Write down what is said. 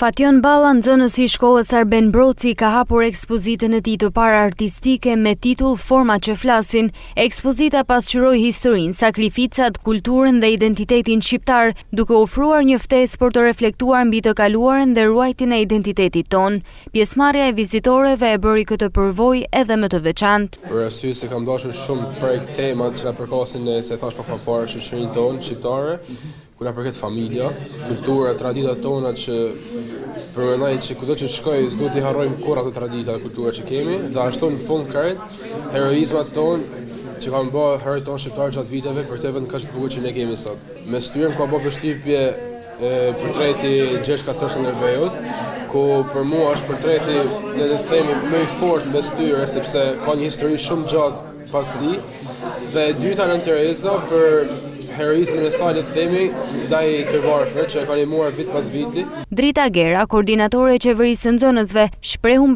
Fation Balla, nxënësi i shkollës Arben Broci, ka hapur ekspozitën e tij të parë artistike me titull Forma që flasin. Ekspozita pasqyroi historinë, sakrificat, kulturën dhe identitetin shqiptar, duke ofruar një ftesë për të reflektuar mbi të kaluarën dhe ruajtjen e identitetit ton. Pjesëmarrja e vizitorëve e bëri këtë përvojë edhe më të veçantë. Për arsye se kam dashur shumë për temat që na përkasin se thash pak më parë shoqërinë tonë shqiptare, ku na përket familja, kultura, traditat tona që përmendoj që kudo që shkoj s'do t'i harrojmë kurrë ato tradita dhe kultura që kemi, dhe ashtu në fund krejt heroizmat tonë që kanë bërë herët tonë shqiptarë gjatë viteve për këtë vend kaq të bukur që ne kemi sot. Me styrëm ka bërë përshtypje portreti Gjergj Kastrosën Nerveut, ku për mua është portreti le të themi më i fortë me styre sepse ka një histori shumë gjatë pas tij. Dhe e dyta në Tereza për heroizmin e saj le të themi ndaj të varfërve që e kanë marrë vit pas viti. Drita Gera, koordinatore e qeverisë së nxënësve, shprehu